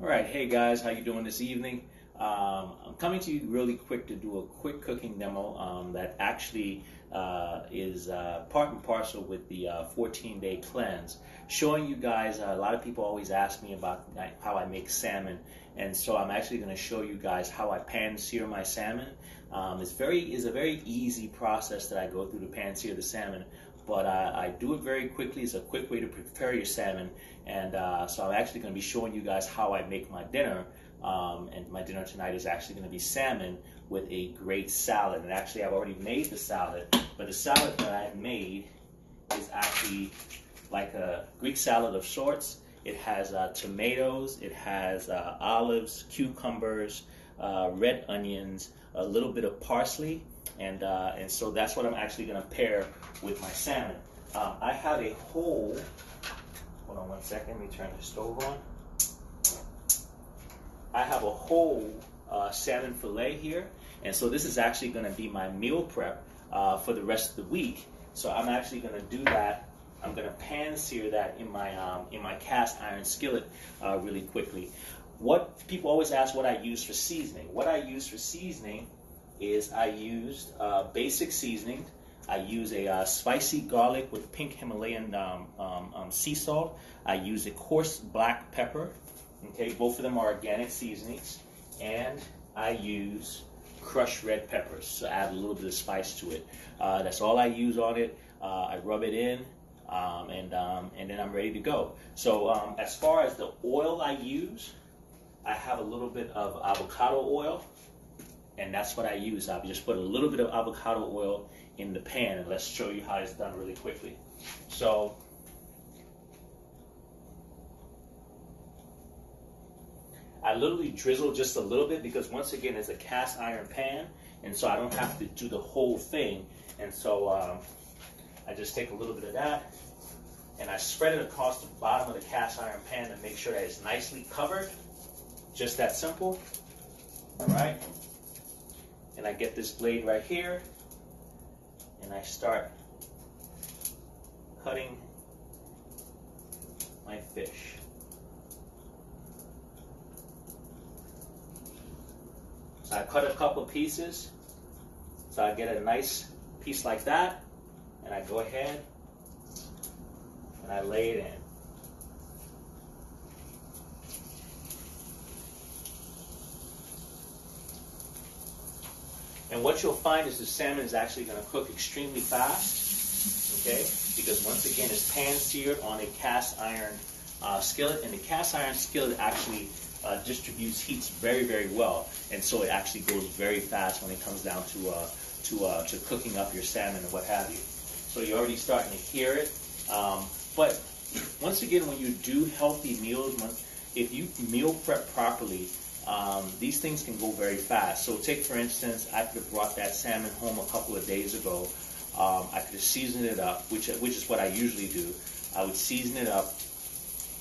All right, hey guys, how you doing this evening? I'm coming to you really quick to do a quick cooking demo that actually is part and parcel with the 14-day cleanse, showing you guys. A lot of people always ask me about how I make salmon, and so I'm actually going to show you guys how I pan sear my salmon. It's a very easy process that I go through to pan sear the salmon. But I do it very quickly. It's a quick way to prepare your salmon. And so I'm actually going to be showing you guys how I make my dinner. And my dinner tonight is actually going to be salmon with a great salad. And actually, I've already made the salad. But the salad that I've made is actually like a Greek salad of sorts. It has tomatoes, it has olives, cucumbers, red onions, a little bit of parsley, and so that's what I'm actually going to pair with my salmon. I have a whole, hold on one second, let me turn the stove on. I have a whole salmon fillet here, and so this is actually going to be my meal prep for the rest of the week. So I'm actually going to do that. I'm going to pan sear that in my cast iron skillet really quickly. What people always ask what I use for seasoning. What I use for seasoning is I used basic seasoning. I use a spicy garlic with pink Himalayan sea salt. I use a coarse black pepper. Okay, both of them are organic seasonings. And I use crushed red peppers, so add a little bit of spice to it. That's all I use on it. I rub it in, and then I'm ready to go. So as far as the oil I use, I have a little bit of avocado oil, and that's what I use. I'll just put a little bit of avocado oil in the pan, and let's show you how it's done really quickly. So I literally drizzle just a little bit because once again it's a cast iron pan, and so I don't have to do the whole thing. And so I just take a little bit of that and I spread it across the bottom of the cast iron pan to make sure that it's nicely covered. Just that simple. All right. And I get this blade right here and I start cutting my fish. So I cut a couple pieces, so I get a nice piece like that, and I go ahead and I lay it in. And what you'll find is the salmon is actually going to cook extremely fast, okay? Because once again, it's pan seared on a cast iron skillet, and the cast iron skillet actually distributes heats very, very well, and so it actually goes very fast when it comes down to cooking up your salmon and what have you. So you're already starting to hear it. But once again, when you do healthy meals, if you meal prep properly, these things can go very fast. So take, for instance, I could have brought that salmon home a couple of days ago. I could have seasoned it up, which is what I usually do. I would season it up,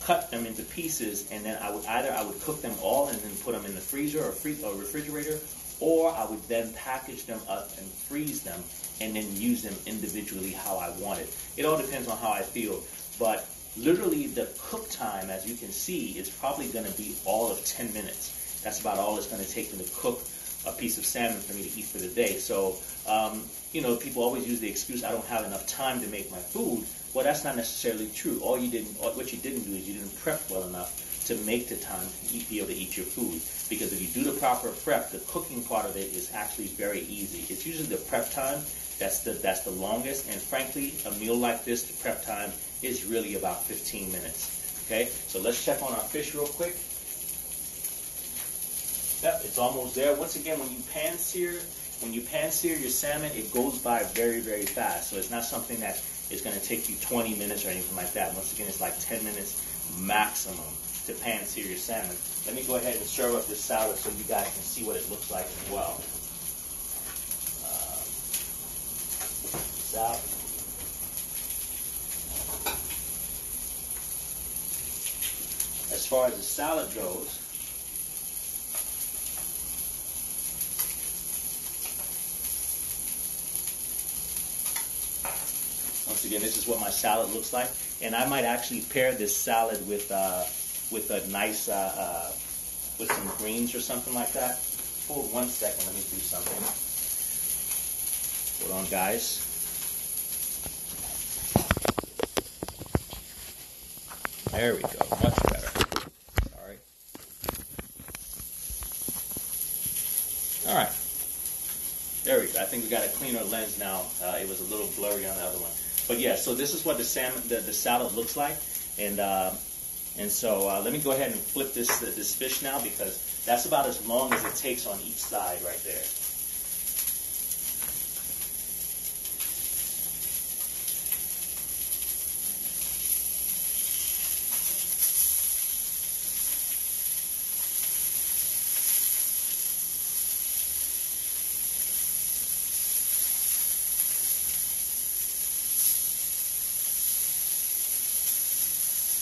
cut them into pieces, and then I would cook them all and then put them in the freezer or refrigerator, or I would then package them up and freeze them and then use them individually how I want it. It all depends on how I feel. But literally the cook time, as you can see, is probably going to be all of 10 minutes. That's about all it's going to take me to cook a piece of salmon for me to eat for the day. So, people always use the excuse, I don't have enough time to make my food. Well, that's not necessarily true. What you didn't do is you didn't prep well enough to make the time to be able to eat your food. Because if you do the proper prep, the cooking part of it is actually very easy. It's usually the prep time that's the longest. And frankly, a meal like this, the prep time is really about 15 minutes. Okay, so let's check on our fish real quick. Yep, it's almost there. Once again, when you pan sear your salmon, it goes by very, very fast. So it's not something that is going to take you 20 minutes or anything like that. Once again, it's like 10 minutes maximum to pan sear your salmon. Let me go ahead and serve up this salad so you guys can see what it looks like as well. Salad. As far as the salad goes, once again, this is what my salad looks like, and I might actually pair this salad with a nice with some greens or something like that. Hold 1 second, let me do something. Hold on, guys. There we go, much better. Sorry. All right. There we go. I think we got a cleaner lens now. It was a little blurry on the other one. But yeah, so this is what the salmon, the salad looks like. And so let me go ahead and flip this fish now, because that's about as long as it takes on each side right there.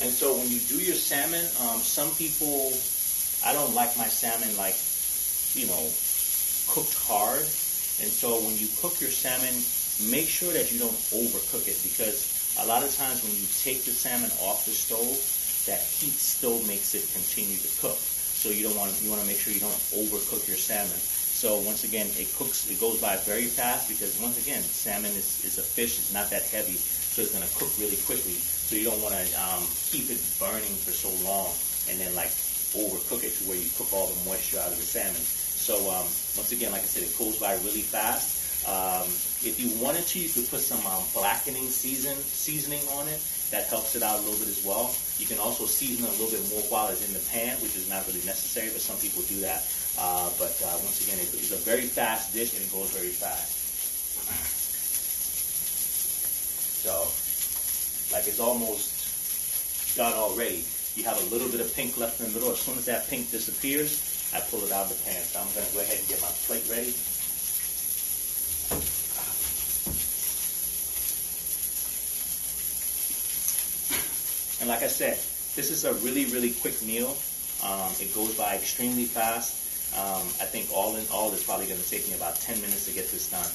And so when you do your salmon, some people, I don't like my salmon like, cooked hard. And so when you cook your salmon, make sure that you don't overcook it, because a lot of times when you take the salmon off the stove, that heat still makes it continue to cook. So you want to make sure you don't overcook your salmon. So once again, it goes by very fast, because once again, salmon is a fish, it's not that heavy, so it's going to cook really quickly. So you don't want to keep it burning for so long and then like overcook it to where you cook all the moisture out of the salmon. So once again, like I said, it goes by really fast. If you wanted to, you could put some blackening seasoning on it. That helps it out a little bit as well. You can also season it a little bit more while it's in the pan, which is not really necessary, but some people do that. But once again, it's a very fast dish and it goes very fast. So, like it's almost done already. You have a little bit of pink left in the middle. As soon as that pink disappears, I pull it out of the pan. So I'm going to go ahead and get my plate ready. And like I said, this is a really, really quick meal. It goes by extremely fast. I think all in all, it's probably going to take me about 10 minutes to get this done.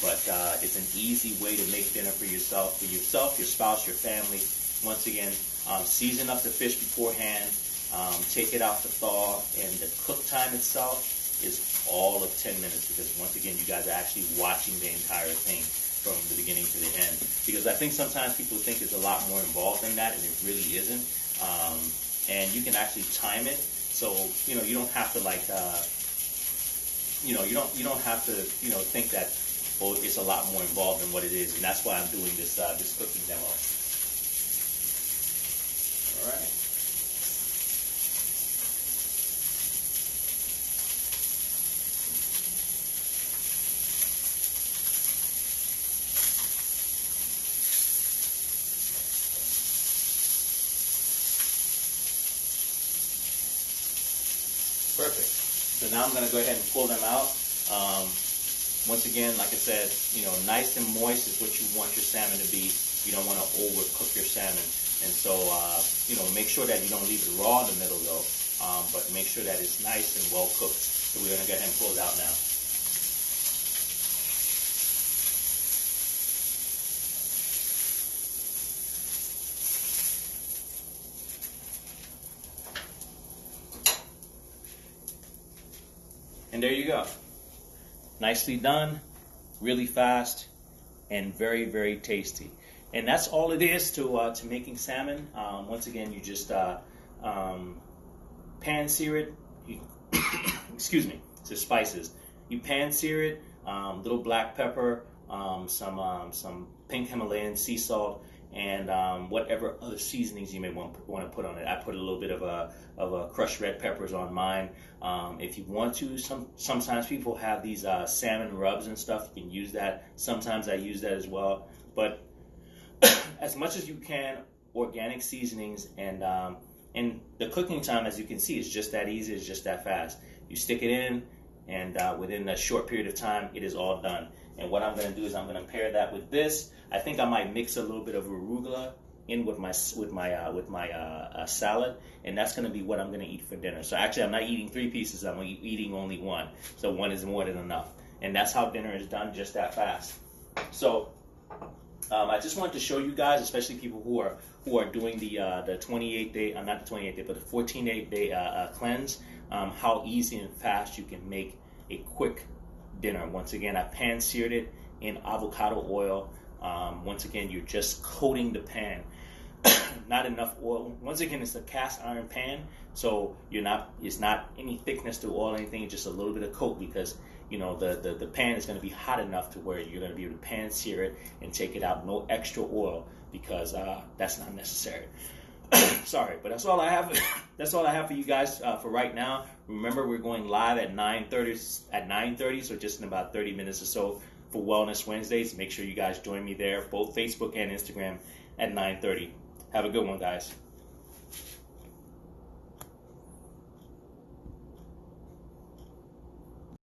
But it's an easy way to make dinner for yourself, your spouse, your family. Once again, season up the fish beforehand, take it out to thaw, and the cook time itself is all of 10 minutes, because once again, you guys are actually watching the entire thing from the beginning to the end. Because I think sometimes people think there's a lot more involved in that, and it really isn't. And you can actually time it, so you don't have to like you don't have to think that, oh, it's a lot more involved than what it is. And that's why I'm doing this this cooking demo. All right. Perfect. So now I'm going to go ahead and pull them out. Once again, like I said, nice and moist is what you want your salmon to be. You don't want to overcook your salmon. And so, make sure that you don't leave it raw in the middle though, but make sure that it's nice and well cooked. So we're going to go ahead and pull it out now. And there you go. Nicely done, really fast, and very, very tasty. And that's all it is to making salmon. Once again, you just pan sear it. Excuse me, the spices. You pan sear it, little black pepper, some pink Himalayan sea salt, and whatever other seasonings you may want to put on it. I put a little bit of a crushed red peppers on mine. If you want to, sometimes people have these salmon rubs and stuff. You can use that. Sometimes I use that as well. But as much as you can, organic seasonings, and the cooking time, as you can see, is just that easy. It's just that fast. You stick it in, and within a short period of time, it is all done. And what I'm going to do is I'm going to pair that with this. I think I might mix a little bit of arugula in with my salad, and that's going to be what I'm going to eat for dinner. So actually, I'm not eating 3 pieces. I'm eating only 1. So 1 is more than enough, and that's how dinner is done, just that fast. So I just wanted to show you guys, especially people who are doing the 28 day, not the 28 day, but the 14 day cleanse, how easy and fast you can make a quick dinner. Once again, I pan seared it in avocado oil. Once again, you're just coating the pan. Not enough oil. Once again, it's a cast iron pan, so it's not any thickness to oil or anything, just a little bit of coat, because the pan is going to be hot enough to where you're going to be able to pan sear it and take it out. No extra oil, because that's not necessary. Sorry, but that's all I have. That's all I have for you guys for right now. Remember, we're going live at 9:30, so just in about 30 minutes or so for Wellness Wednesdays. Make sure you guys join me there, both Facebook and Instagram, at 9:30. Have a good one, guys.